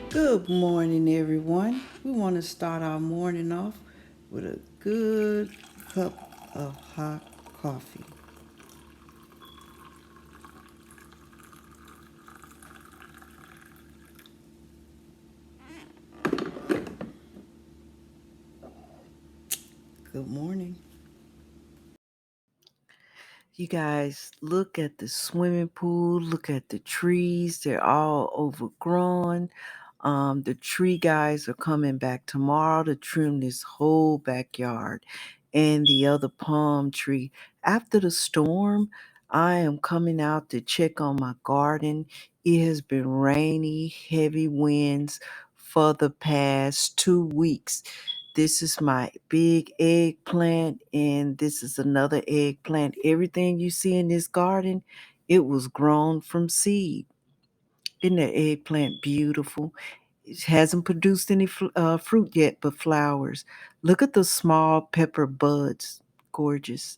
Good morning, everyone. We want to start our morning off with a good cup of hot coffee. Good morning. You guys, look at the swimming pool, look at the trees. They're all overgrown. The tree guys are coming back tomorrow to trim this whole backyard and the other palm tree. After the storm, I am coming out to check on my garden. It has been rainy, heavy winds for the past 2 weeks. This is my big eggplant, and this is another eggplant. Everything you see in this garden, it was grown from seed. Isn't that eggplant beautiful? It hasn't produced any fruit yet, but flowers. Look at the small pepper buds. Gorgeous.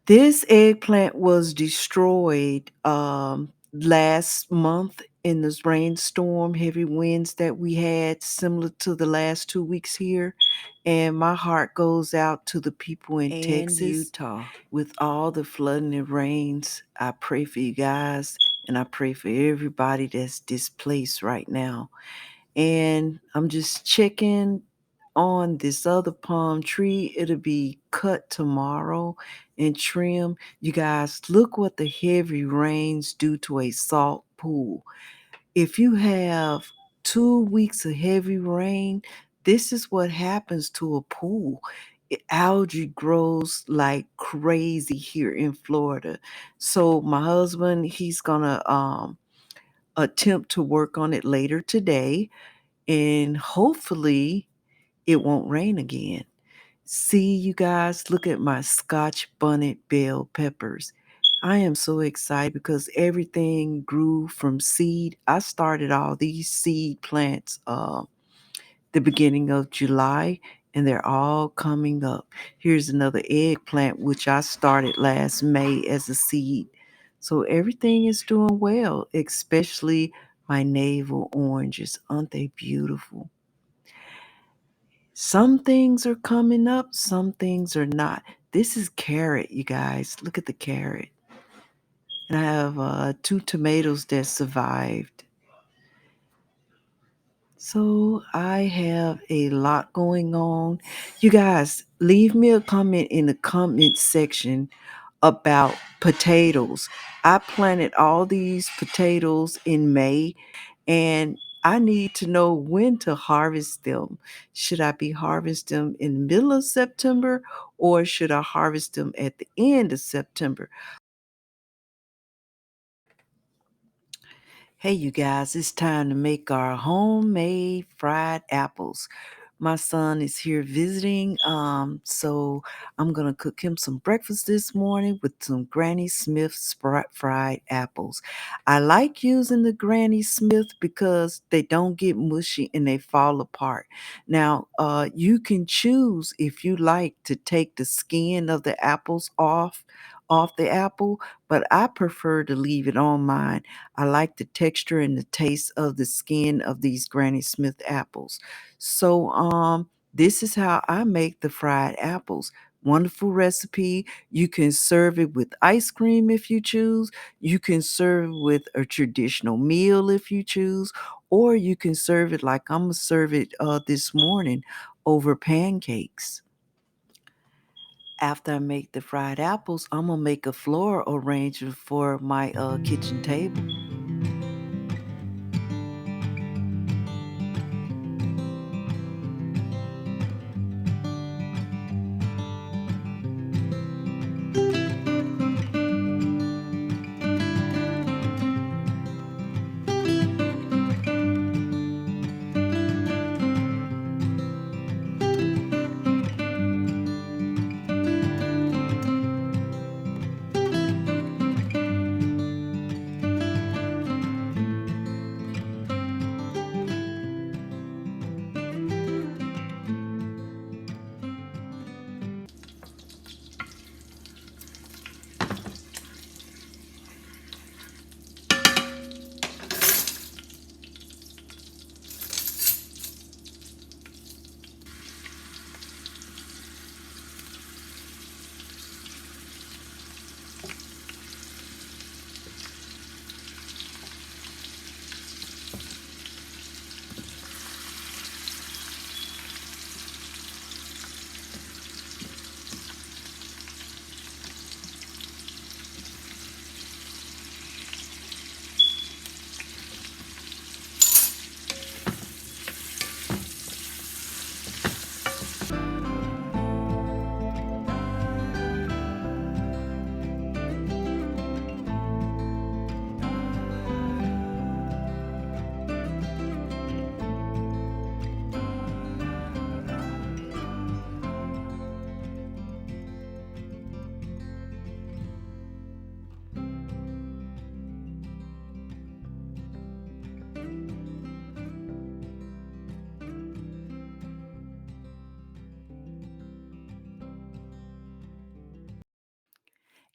This eggplant was destroyed last month in this rainstorm, heavy winds that we had, similar to the last 2 weeks here. And my heart goes out to the people in Texas, Utah, with all the flooding and rains. I pray for you guys, and I pray for everybody that's displaced right now. And I'm just checking on this other palm tree. It'll be cut tomorrow and trim. You guys, look what the heavy rains do to a salt pool. If you have 2 weeks of heavy rain, this is what happens to a pool. Algae grows like crazy here in Florida. So my husband, he's gonna attempt to work on it later today, and hopefully it won't rain again. See, you guys, look at my Scotch bonnet bell peppers. I am so excited because everything grew from seed. I started all these seed plants the beginning of July, and they're all coming up. Here's another eggplant which I started last May as a seed. So everything is doing well, especially my navel oranges. Aren't they beautiful? Some things are coming up, some things are not. This is carrot, you guys. Look at the carrot. And I have two tomatoes that survived. So I have a lot going on. You guys, leave me a comment in the comment section about potatoes. I planted all these potatoes in May, and I need to know when to harvest them. Should I be harvesting them in the middle of September, or should I harvest them at the end of September? Hey, you guys, it's time to make our homemade fried apples. My son is here visiting, so I'm gonna cook him some breakfast this morning with some Granny Smith fried apples. I like using the Granny Smith because they don't get mushy and they fall apart. Now, you can choose if you like to take the skin of the apples off the apple, but I prefer to leave it on mine. I like the texture and the taste of the skin of these Granny Smith apples. So this is how I make the fried apples. Wonderful recipe. You can serve it with ice cream if you choose. You can serve it with a traditional meal if you choose, or you can serve it like I'm gonna serve it this morning over pancakes. After I make the fried apples, I'm gonna make a floral arrangement for my kitchen table.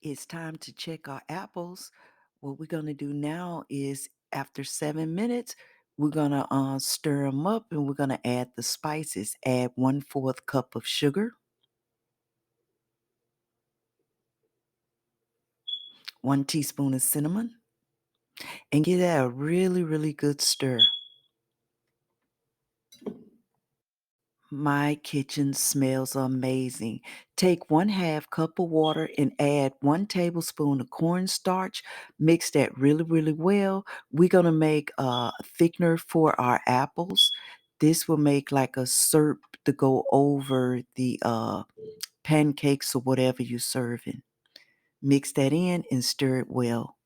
It's time to check our apples. What we're going to do now is after 7 minutes, we're going to stir them up and we're going to add the spices. Add 1/4 cup of sugar, 1 teaspoon of cinnamon, and give that a really, really good stir. My kitchen smells amazing. Take 1/2 cup of water and add 1 tablespoon of cornstarch. Mix that really, really well. We're going to make a thickener for our apples. This will make like a syrup to go over the pancakes or whatever you're serving. Mix that in and stir it well.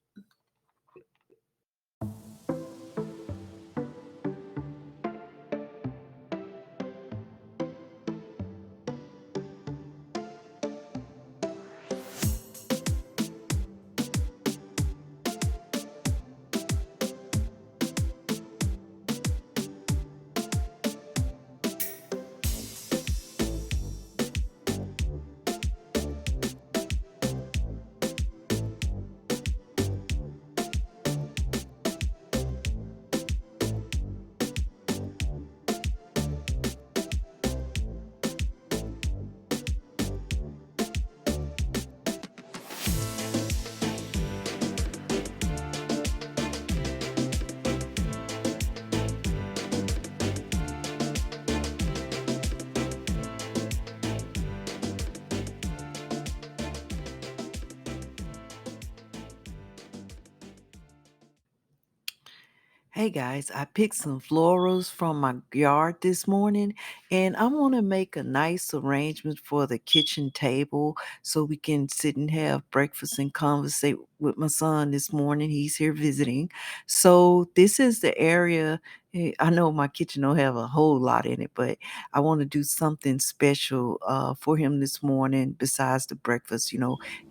Hey guys, I picked some florals from my yard this morning and I want to make a nice arrangement for the kitchen table so we can sit and have breakfast and conversate with my son this morning. He's here visiting. So this is the area. I know my kitchen don't have a whole lot in it, but I want to do something special for him this morning besides the breakfast,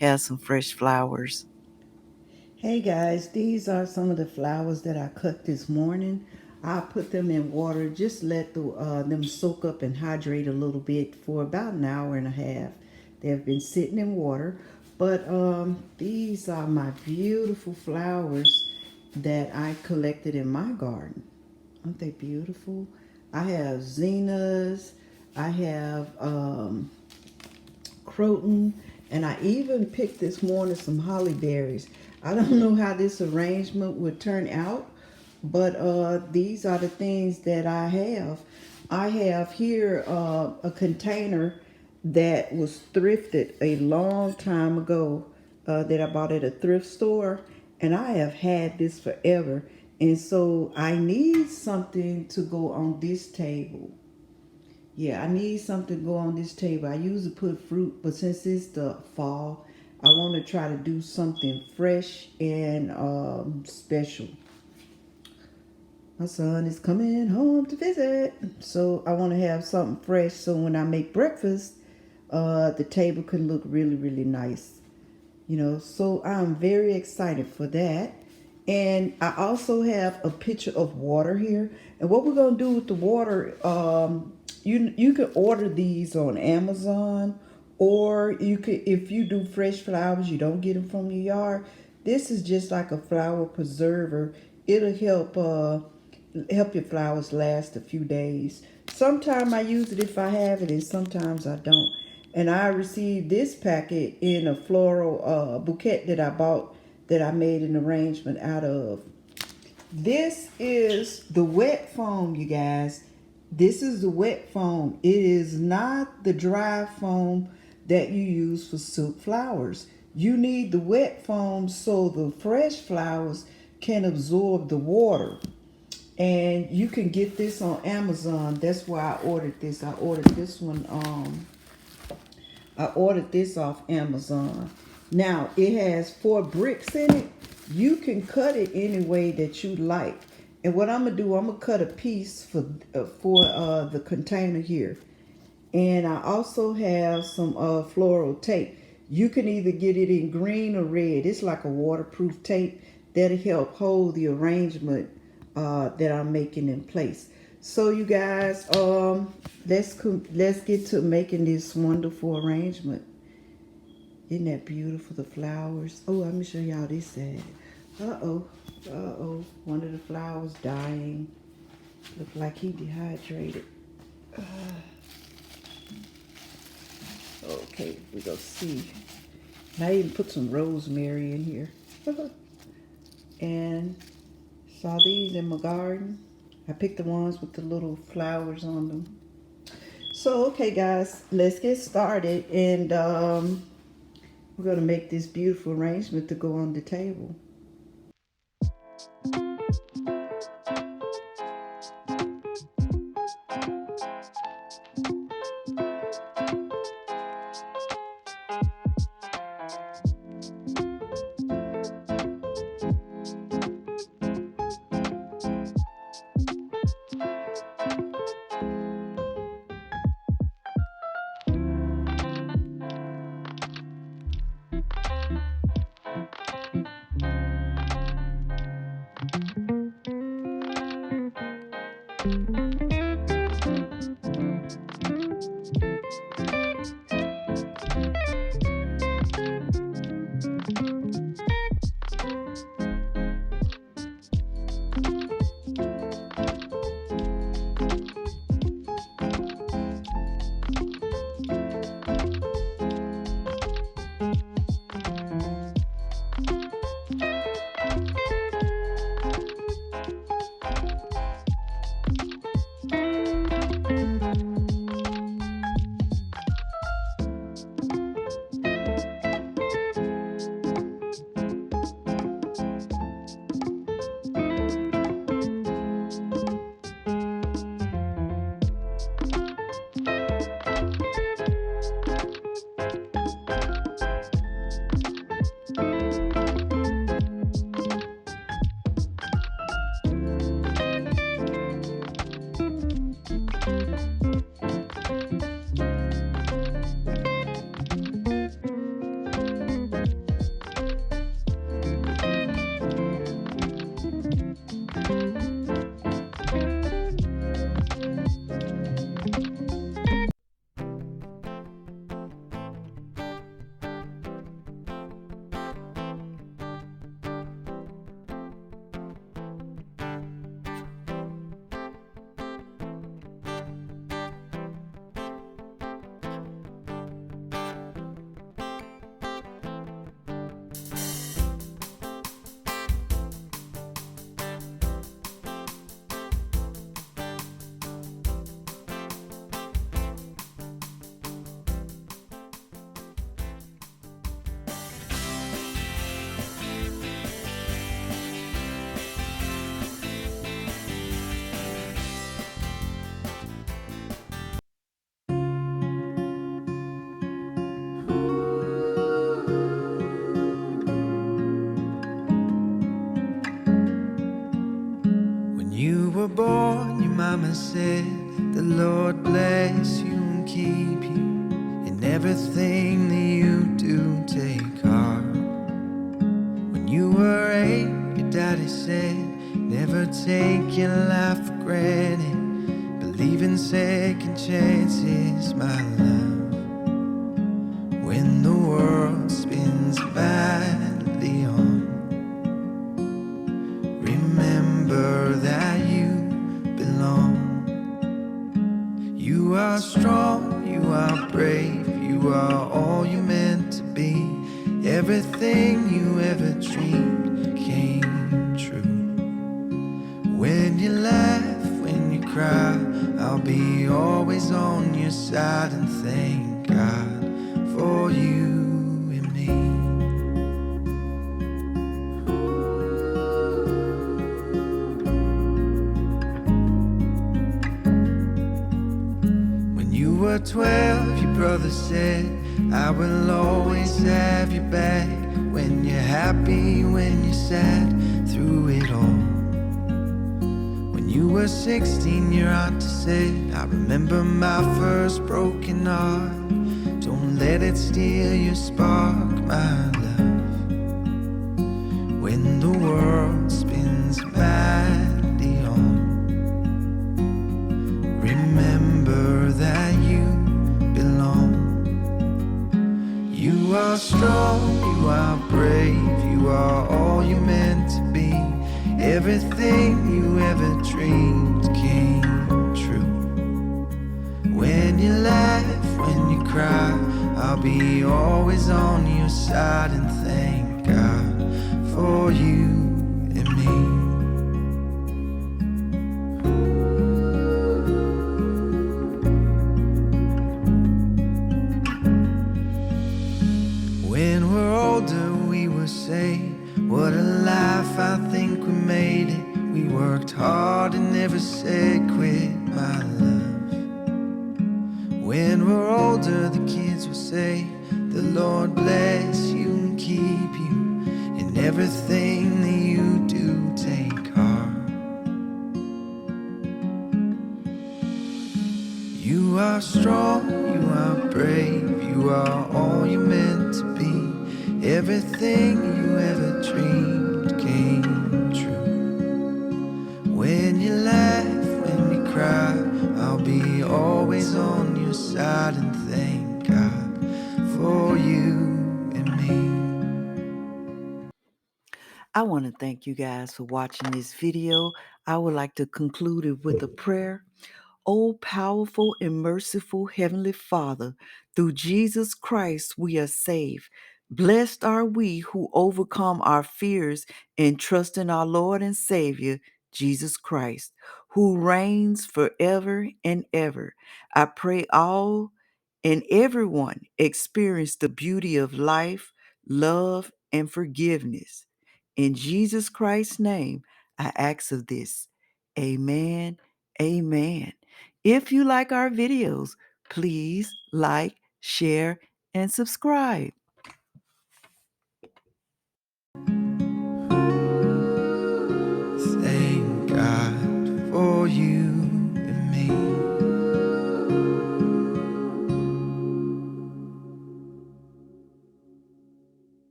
have some fresh flowers. Hey guys, these are some of the flowers that I cut this morning. I put them in water, just let them soak up and hydrate a little bit for about an hour and a half. They have been sitting in water, but these are my beautiful flowers that I collected in my garden. Aren't they beautiful? I have zinnias, I have croton, and I even picked this morning some holly berries. I don't know how this arrangement would turn out, but these are the things that I have. I have here a container that was thrifted a long time ago that I bought at a thrift store, and I have had this forever. And so I need something to go on this table. Yeah, I need something to go on this table. I usually put fruit, but since it's the fall, I want to try to do something fresh and special. My son is coming home to visit, so I want to have something fresh so when I make breakfast, the table can look really, really nice. So I'm very excited for that. And I also have a pitcher of water here. And what we're gonna do with the water, you can order these on Amazon, or you could, if you do fresh flowers, you don't get them from your yard. This is just like a flower preserver. It'll help your flowers last a few days. Sometimes I use it if I have it, and sometimes I don't. And I received this packet in a floral bouquet that I bought that I made an arrangement out of. This is the wet foam, you guys. This is the wet foam. It is not the dry foam that you use for soup flowers. You need the wet foam so the fresh flowers can absorb the water. And you can get this on Amazon. That's why I ordered this. I ordered this off Amazon. Now it has 4 bricks in it. You can cut it any way that you like. And what I'm gonna do, I'm gonna cut a piece for the container here. And I also have some floral tape. You can either get it in green or red. It's like a waterproof tape that'll help hold the arrangement that I'm making in place. So you guys, let's get to making this wonderful arrangement. Isn't that beautiful, the flowers? Oh, let me show y'all this side. Uh-oh, uh-oh. One of the flowers dying. Look like he dehydrated. Okay, we go see. And I even put some rosemary in here. And saw these in my garden. I picked the ones with the little flowers on them. So, okay, guys, let's get started. And we're going to make this beautiful arrangement to go on the table. You were born, your mama said, the Lord bless you and keep you. In everything that you do, take heart. When you were 8, your daddy said, never take your life for granted. Believe in second chances, my love. When the world spins madly on, remember that you belong. You are strong, you are brave, you are all you're meant to be. Everything you ever dreamed came true. When you laugh, when you cry, I'll be always on your side, and thank God for you and me. When you were 12, your brother said, I will always have your back. When you're happy, when you're sad, through it all. When you were 16, your auntie said, I remember my first broken heart. Don't let it steal your spark, my love. When the world spins madly on, remember that you belong. You are strong. you ever dreamed came true. When you laugh, when you cry, I'll be always on your side, and thank God for you and me. When we're older, we will say, what a life, I think we made it. We worked hard and never said quit, my love. When we're older, the kids will say, the Lord bless you and keep you. In everything that you do, take heart. You are strong, you are brave, you are all you're meant to be. Everything you ever dreamed came true. When you laugh, when you cry, I'll be always on your side, and thank God for you and me. I want to thank you guys for watching this video. I would like to conclude it with a prayer. O powerful and merciful Heavenly Father, through Jesus Christ we are saved. Blessed are we who overcome our fears and trust in our Lord and Savior, Jesus Christ, who reigns forever and ever. I pray all and everyone experience the beauty of life, love, and forgiveness. In Jesus Christ's name, I ask of this. Amen. Amen. If you like our videos, please like, share, and subscribe.